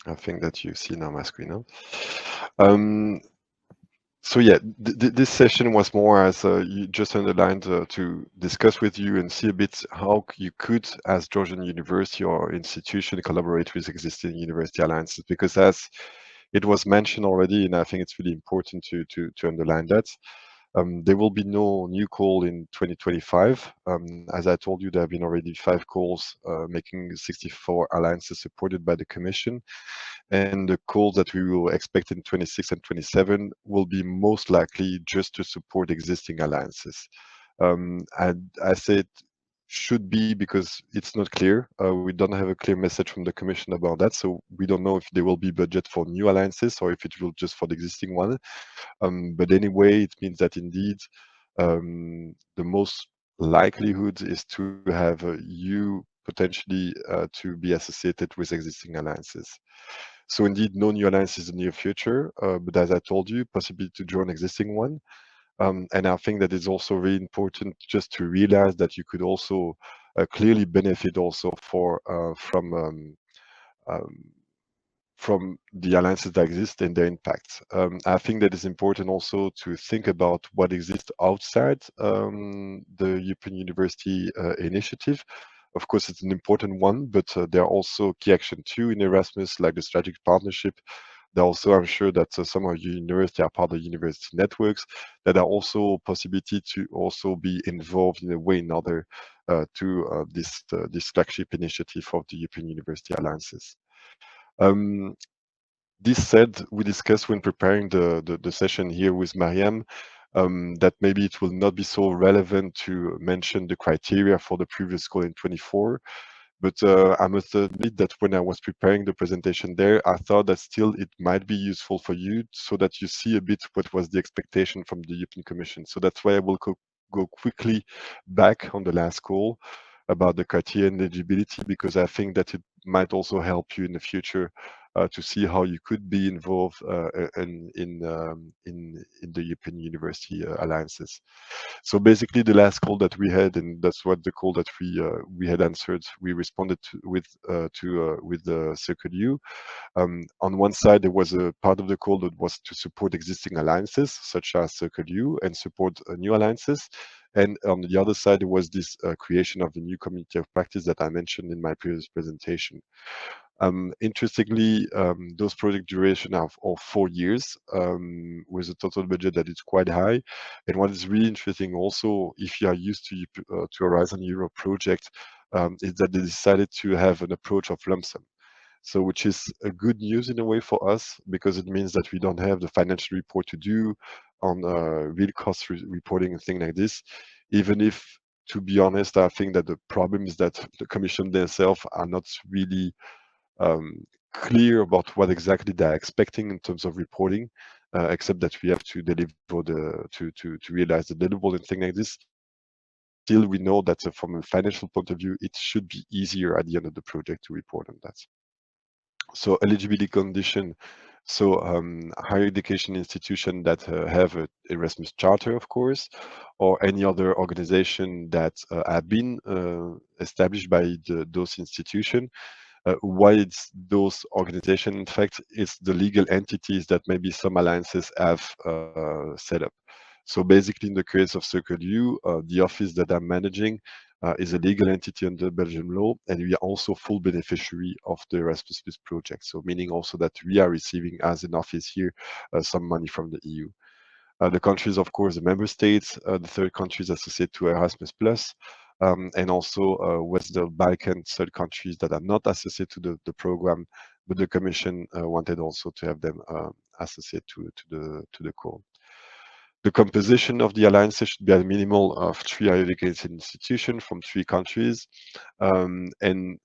I think that you see now my screen now. So yeah, this session was more as you just underlined to discuss with you and see a bit how you could, as Georgian University or institution, collaborate with existing university alliances. Because as it was mentioned already, and I think it's really important to underline that. There will be no new call in 2025. As I told you, there have been already 5 calls making 64 alliances supported by the Commission. And the calls that we will expect in 26 and 27 will be most likely just to support existing alliances. I say it should be because it's not clear. We don't have a clear message from the Commission about that. So we don't know if there will be budget for new alliances or if it will just for the existing one. But anyway, it means that indeed the most likelihood is to have you potentially to be associated with existing alliances. So indeed, no new alliances in the near future, but as I told you, possibility to join existing one. And I think that it's also really important just to realize that you could also clearly benefit also um, from the alliances that exist and their impact. I think that it's important also to think about what exists outside the European University initiative. Of course, it's an important one, but there are also key action too in Erasmus, like the strategic partnership. There are also, I'm sure that some of your university are part of university networks that are also possibility to also be involved in a way or another to this flagship initiative of the European University Alliances. Um, this said, we discussed when preparing the session here with Mariam that maybe it will not be so relevant to mention the criteria for the previous call in 24. But I must admit that when I was preparing the presentation there, I thought that still it might be useful for you so that you see a bit what was the expectation from the European Commission. So that's why I will go quickly back on the last call about the criteria and eligibility, because I think that it might also help you in the future to see how you could be involved in the European University alliances. So basically, the last call that we had, and that's what the call that we had answered, we responded to, with the Circle U. On one side, there was a part of the call that was to support existing alliances, such as Circle U, and support new alliances. And on the other side, there was this creation of the new community of practice that I mentioned in my previous presentation. Interestingly, those project duration are of 4 years with a total budget that is quite high. And what is really interesting also, if you are used to Horizon Europe project, is that they decided to have an approach of lump sum. So, which is a good news in a way for us because it means that we don't have the financial report to do on real cost reporting and things like this. Even if, to be honest, I think that the problem is that the Commission themselves are not really clear about what exactly they're expecting in terms of reporting, except that we have to deliver to realize the deliverable and things like this. Still, we know that from a financial point of view, it should be easier at the end of the project to report on that. So eligibility condition. So higher education institution that have a Erasmus charter, of course, or any other organization that have been established by those institutions. Why it's those organizations? In fact, it's the legal entities that maybe some alliances have set up. So basically, in the case of Circle U, the office that I'm managing is a legal entity under Belgian law, and we are also full beneficiary of the Erasmus Plus project. So meaning also that we are receiving as an office here some money from the EU. The countries, of course, the member states, the third countries associated to Erasmus Plus, and also West the Balkan third countries that are not associated to the program, but the Commission wanted also to have them associated to the call. The composition of the alliances should be a minimal of 3 higher education institutions from 3 countries, and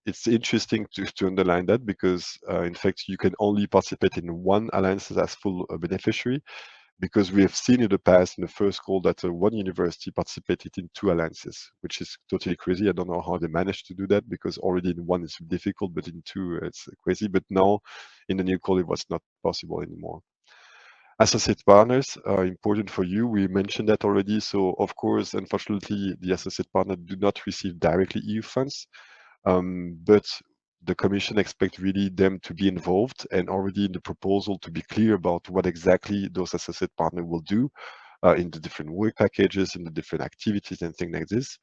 it's interesting to underline that because, in fact, you can only participate in one alliance as full beneficiary, because we have seen in the past, in the first call, that one university participated in 2 alliances, which is totally crazy. I don't know how they managed to do that because already in one it's difficult, but in 2 it's crazy. But now in the new call, it was not possible anymore. Associate partners are important for you. We mentioned that already. So of course, unfortunately, the associate partner do not receive directly EU funds, but the Commission expect really them to be involved and already in the proposal to be clear about what exactly those associate partners will do in the different work packages, in the different activities and things like this.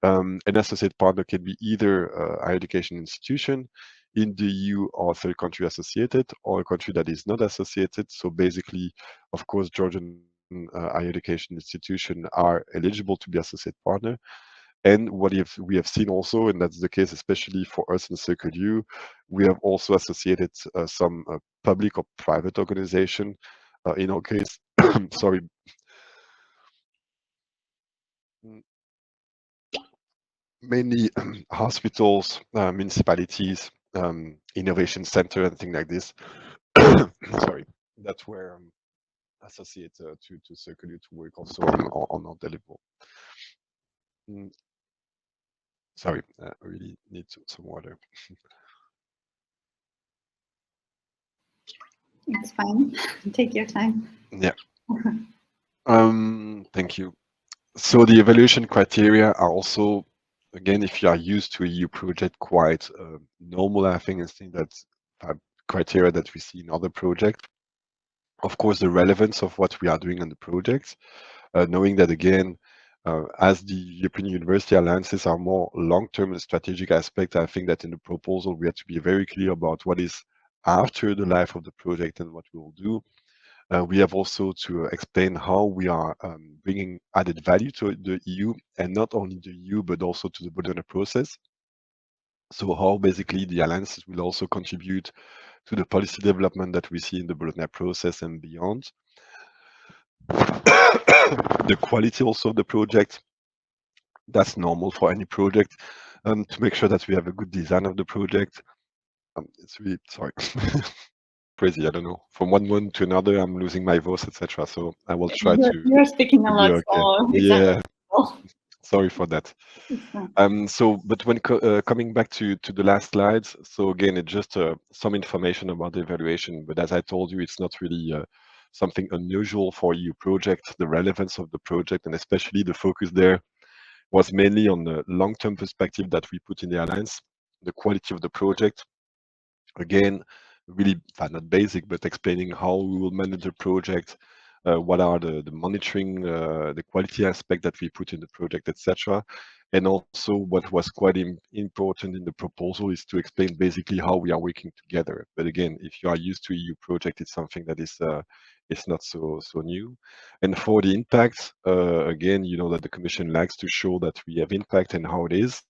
An associate partner can be either a higher education institution in the EU or third country associated, or a country that is not associated. So basically, of course, Georgian higher education institutions are eligible to be associate partner. And what we have seen also, and that's the case especially for us in Circle U, we have also associated some public or private organization. In our case, sorry, mainly hospitals, municipalities, innovation center, and things like this. Sorry, that's where associate to Circle U to work also on our deliverable. Mm, sorry, I really need some water. It's fine. Take your time. Yeah. Thank you. So the evaluation criteria are also, again, if you are used to a EU project, quite normal. I think that's criteria that we see in other projects. Of course, the relevance of what we are doing on the project, knowing that again, as the European University Alliances are more long-term and strategic aspect, I think that in the proposal we have to be very clear about what is after the life of the project and what we will do. We have also to explain how we are bringing added value to the EU, and not only the EU, but also to the Bologna process. So how basically the alliances will also contribute to the policy development that we see in the Bologna process and beyond. The quality also of the project, that's normal for any project, to make sure that we have a good design of the project. It's really, sorry. Crazy, I don't know. From one month to another, I'm losing my voice, etc. So I will try You're speaking a be lot, okay. so Yeah, sorry for that. it's fine. But when coming back to the last slides, so again, it's just some information about the evaluation. But as I told you, it's not really something unusual for EU project. The relevance of the project, and especially the focus there, was mainly on the long-term perspective that we put in the alliance, the quality of the project. Again, really not basic, but explaining how we will manage the project, what are the monitoring, the quality aspect that we put in the project, etc. And also what was quite important in the proposal is to explain basically how we are working together. But again, if you are used to EU project, it's something that is it's not so new. And for the impact, again, you know that the Commission likes to show that we have impact and how it is.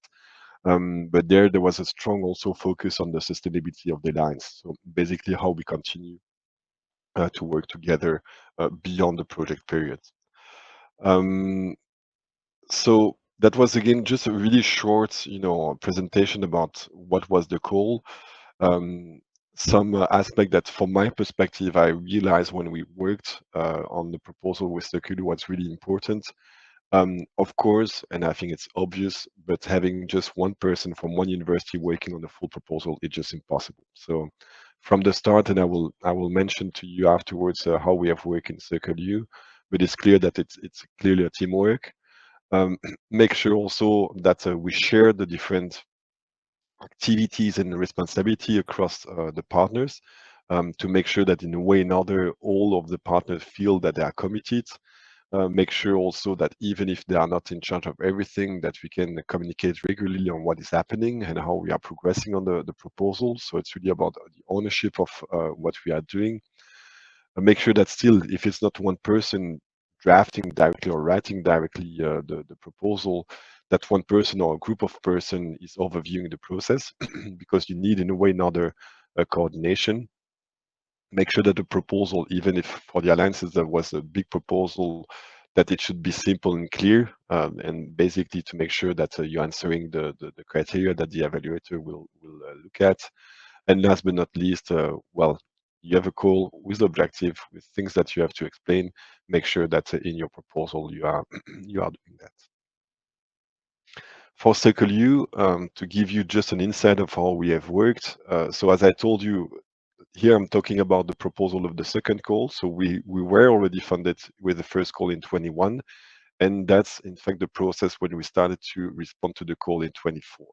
But there was a strong also focus on the sustainability of the lines. So basically how we continue to work together beyond the project period. So that was again just a really short, presentation about what was the call. Some aspect that from my perspective, I realized when we worked on the proposal with Circular what's really important. Of course, and I think it's obvious, but having just one person from one university working on the full proposal is just impossible. So from the start, and I will mention to you afterwards how we have worked in Circle U, but it's clear that it's clearly a teamwork. Make sure also that we share the different activities and responsibility across the partners to make sure that in a way or another, all of the partners feel that they are committed. Make sure also that even if they are not in charge of everything, that we can communicate regularly on what is happening and how we are progressing on the proposal. So it's really about the ownership of what we are doing. Make sure that still, if it's not one person drafting directly or writing directly the proposal, that one person or a group of person is overviewing the process because you need in a way another coordination. Make sure that the proposal, even if for the alliances there was a big proposal, that it should be simple and clear, and basically to make sure that you're answering the criteria that the evaluator will look at. And last but not least, well, you have a call with the objective, with things that you have to explain. Make sure that in your proposal you are you are doing that. For Circle U, to give you just an insight of how we have worked. So as I told you, here I'm talking about the proposal of the second call. So we were already funded with the first call in 21, and that's in fact the process when we started to respond to the call in 24.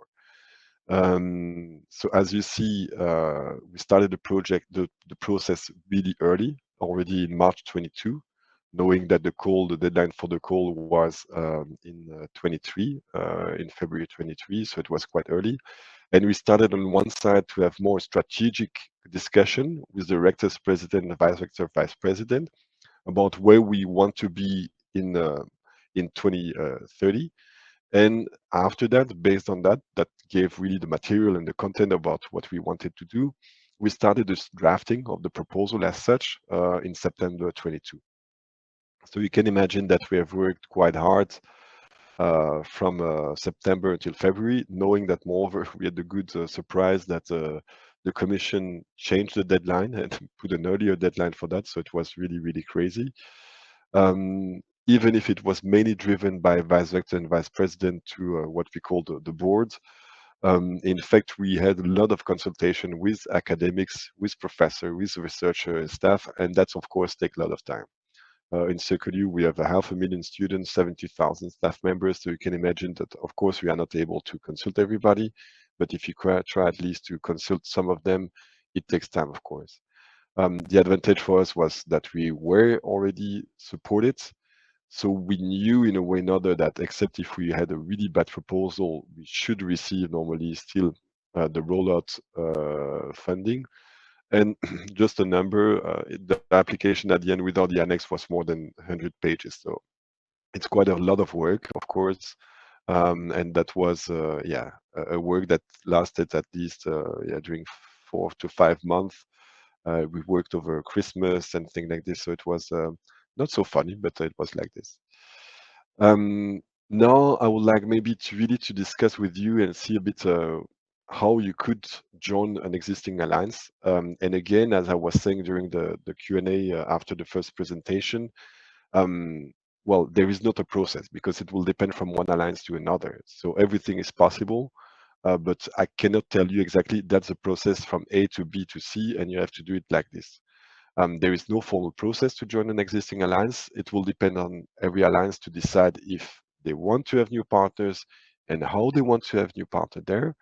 So as you see, we started the project, the process really early, already in March 22, knowing that the deadline for the call was in 23, in February 23, so it was quite early. And we started on one side to have more strategic discussion with the rector's president and vice rector vice president about where we want to be in 2030. And after that, based on that, that gave really the material and the content about what we wanted to do. We started this drafting of the proposal as such in September 22. So you can imagine that we have worked quite hard from September until February, knowing that moreover we had the good surprise that the Commission changed the deadline and put an earlier deadline for that. So it was really, really crazy. Even if it was mainly driven by vice rector and vice president to what we call the board. In fact, we had a lot of consultation with academics, with professors, with researcher and staff, and that's of course take a lot of time. In CircleU, we have 500,000 students, 70,000 staff members, so you can imagine that of course we are not able to consult everybody, but if you try at least to consult some of them, it takes time, of course. The advantage for us was that we were already supported, so we knew in a way or another that except if we had a really bad proposal, we should receive normally still the rollout funding. And just a number, the application at the end without the annex was more than 100 pages. So it's quite a lot of work, of course. And that was, yeah, a work that lasted at least yeah, during 4 to 5 months. We worked over Christmas and things like this. So it was not so funny, but it was like this. Um, Now I would like maybe to really to discuss with you and see a bit how you could join an existing alliance. And again, as I was saying during the Q&A after the first presentation, um, well, there is not a process because it will depend from one alliance to another. So everything is possible, but I cannot tell you exactly that's a process from A to B to C, and you have to do it like this. There is no formal process to join an existing alliance. It will depend on every alliance to decide if they want to have new partners and how they want to have new partner there.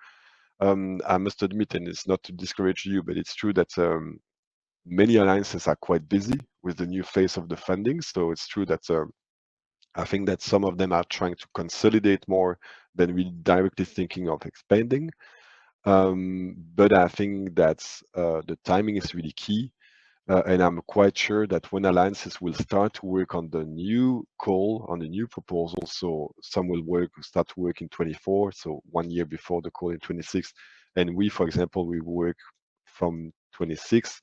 I must admit, and it's not to discourage you, but it's true that many alliances are quite busy with the new phase of the funding. So it's true that I think that some of them are trying to consolidate more than we directly thinking of expanding. But I think that the timing is really key. And I'm quite sure that when alliances will start to work on the new call, on the new proposal, so some will start to work in 24, so 1 year before the call in 26, and we, for example, we work from 26,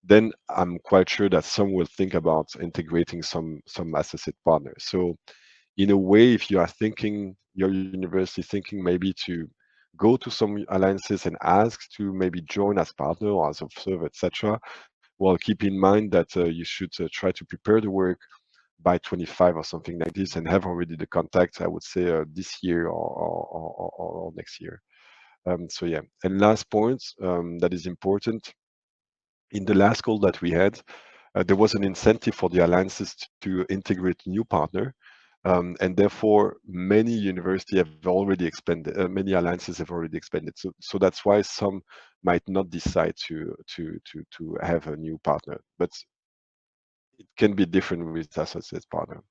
then I'm quite sure that some will think about integrating some associate partners. So in a way, if you are thinking, your university thinking maybe to go to some alliances and ask to maybe join as partner or as observer, etc., well, keep in mind that you should try to prepare the work by 25 or something like this and have already the contact, I would say, this year or next year. So yeah, and last point that is important, in the last call that we had, there was an incentive for the alliances to integrate new partner. And therefore, many universities have already expanded, many alliances have already expanded. So that's why some might not decide to have a new partner, but it can be different with associate partner.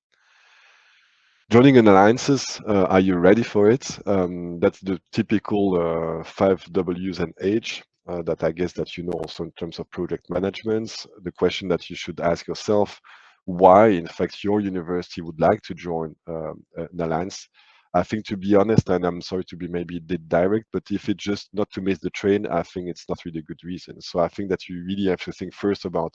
Joining an alliances, are you ready for it? That's the typical 5 Ws and H that I guess that you know also in terms of project management. The question that you should ask yourself, why in fact your university would like to join an alliance. I think to be honest, and I'm sorry to be maybe a bit direct, but if it's just not to miss the train, I think it's not really a good reason. So I think that you really have to think first about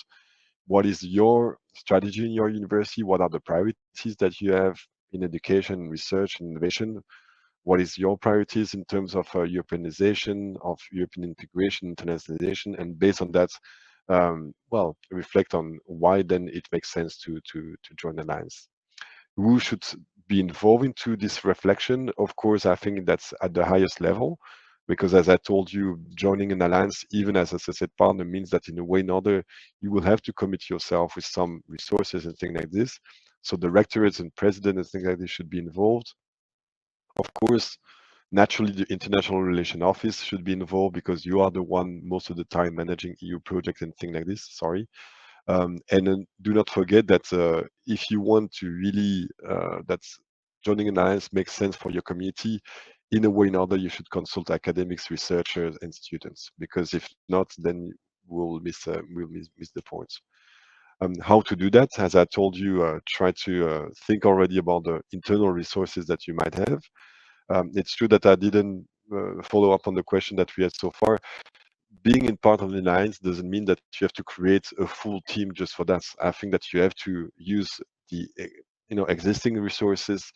what is your strategy in your university? What are the priorities that you have in education, research, and innovation? What is your priorities in terms of Europeanization, of European integration, internationalization, and based on that, well, reflect on why then it makes sense to join alliance. Who should be involved into this reflection? Of course, I think that's at the highest level, because as I told you, joining an alliance, even as a associate partner, means that in a way or another, you will have to commit yourself with some resources and things like this. So the rectorates and president and things like this should be involved. Of course, Naturally, the international relation office should be involved because you are the one most of the time managing EU projects and things like this. Sorry. And then do not forget that if you want to really, that's joining an alliance makes sense for your community, in a way or another, you should consult academics, researchers, and students, because if not, then we'll miss the point. How to do that? As I told you, try to think already about the internal resources that you might have. It's true that I didn't follow up on the question that we had so far. Being in part of the alliance doesn't mean that you have to create a full team just for that. I think that you have to use the existing resources,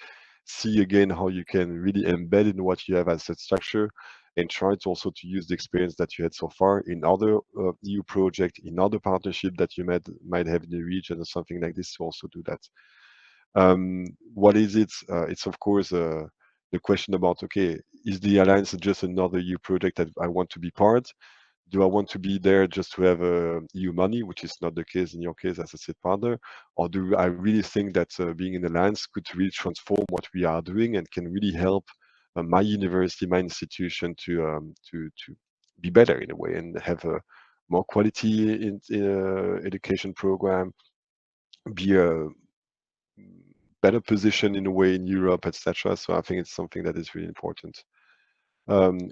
see again how you can really embed in what you have as a structure, and try to also to use the experience that you had so far in other EU project, in other partnership that you might have in the region or something like this to also do that. What is it? It's of course the question about, okay, is the alliance just another EU project that I want to be part? Do I want to be there just to have EU money, which is not the case in your case as a SID partner, or do I really think that being in alliance could really transform what we are doing and can really help my university, my institution to be better in a way and have a more quality in education program, be a better position in a way in Europe, etc. So I think it's something that is really important.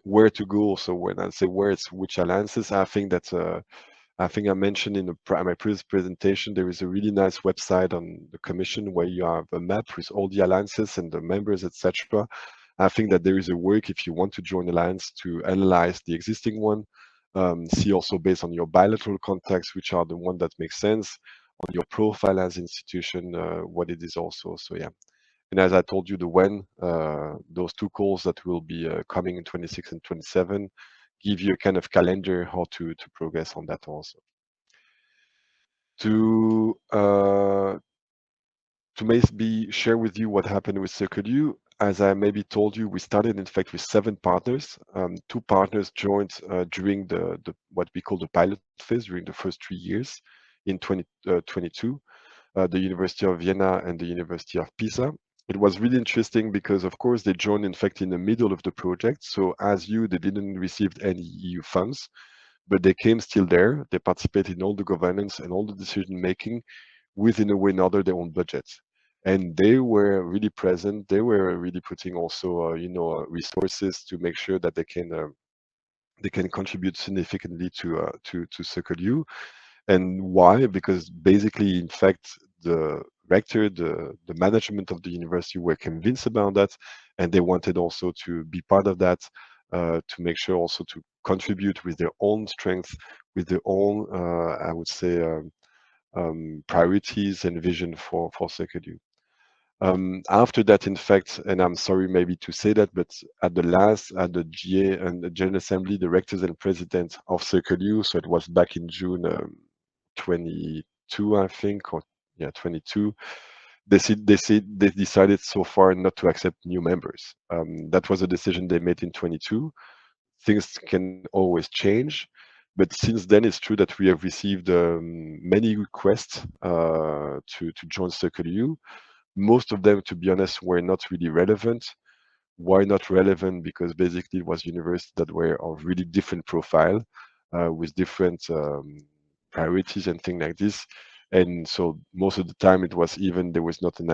Where to go? So when I say where, it's which alliances. I think I mentioned in my previous presentation, there is a really nice website on the Commission where you have a map with all the alliances and the members, etc. I think that there is a work if you want to join alliance to analyze the existing one, see also based on your bilateral contacts, which are the one that makes sense, on your profile as institution, what it is also. So yeah. And as I told you, the when, those two calls that will be coming in 26 and 27, give you a kind of calendar how to progress on that also. To maybe share with you what happened with Circle U, as I maybe told you, we started in fact with 7 partners. 2 partners joined during the what we call the pilot phase during the first 3 years in 2022. The University of Vienna and the University of Pisa. It was really interesting because, of course, they joined, in fact, in the middle of the project. So as you, they didn't receive any EU funds, but they came still there. They participated in all the governance and all the decision making within a way or another their own budget. And they were really present. They were really putting also, resources to make sure that they can contribute significantly to Circle U. And why? Because basically, in fact, the rector, the management of the university were convinced about that, and they wanted also to be part of that, to make sure also to contribute with their own strength, with their own, I would say, priorities and vision for Secudu. After that, in fact, and I'm sorry maybe to say that, but at the GA and the General Assembly, the rectors and president of Circle U, so it was back in June 22, I think, or yeah, 22. They decided so far not to accept new members. That was a decision they made in 22. Things can always change, but since then it's true that we have received many requests to join Circle U. Most of them, to be honest, were not really relevant. Why not relevant? Because basically it was universities that were of really different profile, with different priorities and things like this. And so most of the time it was even there was not an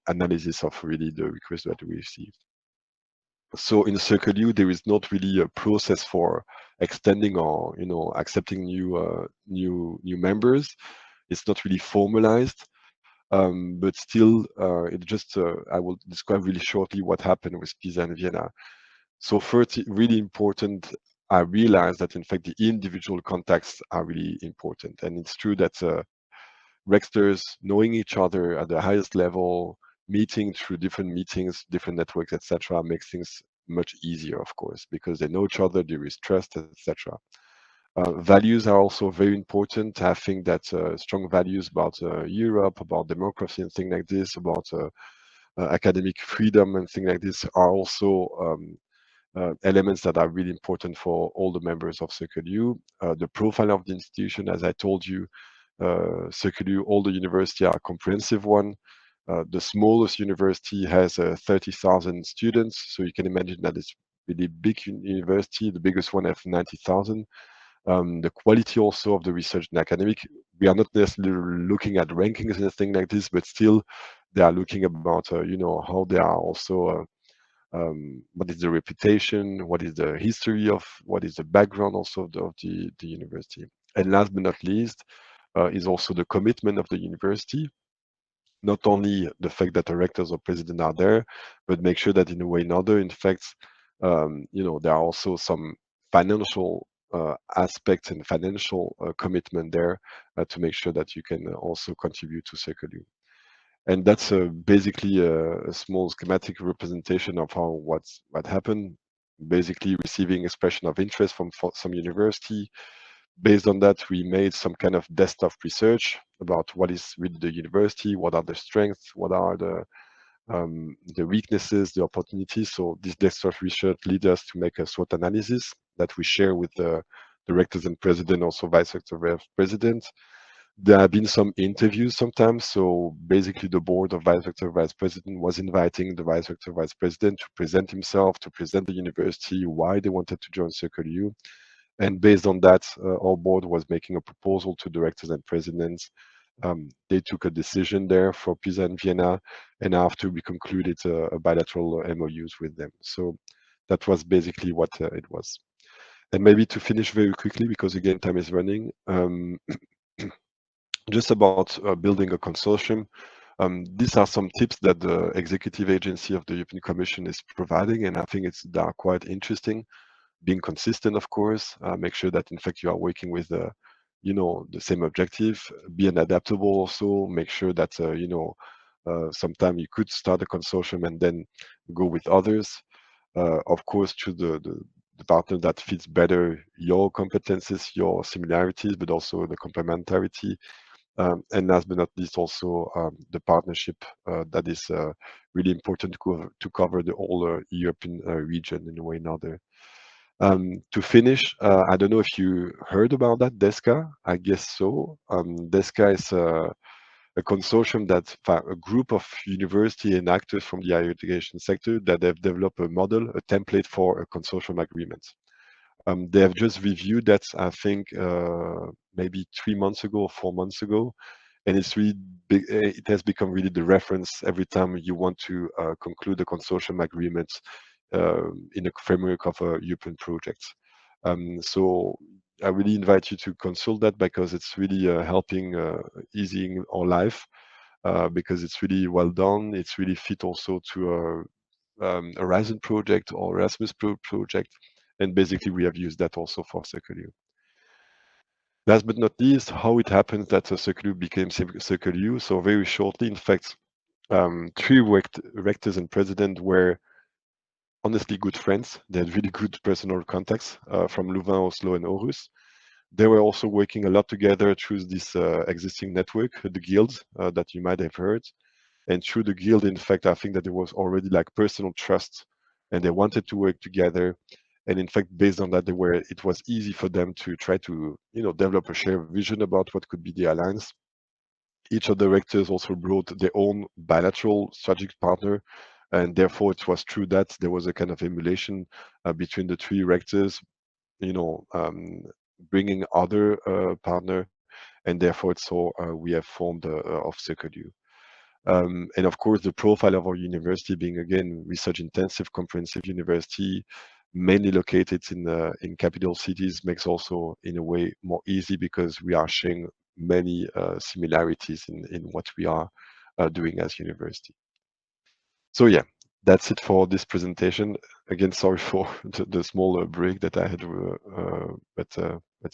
analysis of really the request that we received. So in Circle U, there is not really a process for extending or accepting new members. It's not really formalized. But still, it just I will describe really shortly what happened with Pisa and Vienna. So first, really important, I realized that in fact the individual contacts are really important, and it's true that rectors knowing each other at the highest level, meeting through different meetings, different networks, etc., makes things much easier, of course, because they know each other, there is trust, etc. Values are also very important. I think that strong values about Europe, about democracy and things like this, about academic freedom and things like this are also elements that are really important for all the members of Circle U. The profile of the institution, as I told you, Circle U, all the university are a comprehensive one. The smallest university has 30,000 students, so you can imagine that it's really big university. The biggest one have 90,000. The quality also of the research and academic, we are not necessarily looking at rankings and anything like this, but still they are looking about, how they are also, what is the reputation, what is the history of, what is the background also of the university. And last but not least, is also the commitment of the university, not only the fact that the rectors or president are there, but make sure that in a way or another, in fact, there are also some financial aspects and financial commitment there to make sure that you can also contribute to Circle. And that's basically a small schematic representation of what happened. Basically, receiving expression of interest from some university. Based on that, we made some kind of desktop research about what is with the university, what are the strengths, what are the weaknesses, the opportunities. So this desktop research leads us to make a SWOT analysis that we share with the directors and president, also vice rector president. There have been some interviews sometimes. So basically, the board of vice rector, vice president was inviting the vice rector, vice president to present himself, to present the university, why they wanted to join Circle U. And based on that, our board was making a proposal to directors and presidents. They took a decision there for Pisa and Vienna, and after we concluded a bilateral MOUs with them. So that was basically what it was. And maybe to finish very quickly, because again, time is running, just about building a consortium. These are some tips that the executive agency of the European Commission is providing, and I think they are quite interesting. Being consistent, of course, make sure that in fact you are working with the same objective. Being adaptable also, make sure that sometime you could start a consortium and then go with others. Of course, choose the partner that fits better your competences, your similarities, but also the complementarity. And last but not least, also the partnership that is really important to cover the whole European region in a way or another. To finish, I don't know if you heard about that, DESCA. I guess so. DESCA is a consortium a group of university and actors from the higher education sector that have developed a model, a template for a consortium agreement. They have just reviewed that, I think, maybe 3 months ago or 4 months ago, and it's really big. It has become really the reference every time you want to conclude a consortium agreement in the framework of a European project. So I really invite you to consult that because it's really helping easing our life because it's really well done. It's really fit also to a Horizon project or Erasmus project, and basically we have used that also for Circle. Last but not least, how it happens that Circle became Circle U. So very shortly, in fact, three rectors and president were honestly good friends. They had really good personal contacts from Louvain, Oslo, and Aarhus. They were also working a lot together through this existing network, the guild that you might have heard. And through the guild, in fact, I think that there was already like personal trust and they wanted to work together. And in fact, based on that, it was easy for them to try to, develop a shared vision about what could be the alliance. Each of the rectors also brought their own bilateral strategic partner, and therefore it was true that there was a kind of emulation between the three rectors, bringing other partner, and therefore it's so we have formed of Circle U. And of course, the profile of our university being again research intensive, comprehensive university, mainly located in capital cities, makes also in a way more easy because we are sharing many similarities in what we are doing as university. So yeah, that's it for this presentation. Again, sorry for the small break that I had, but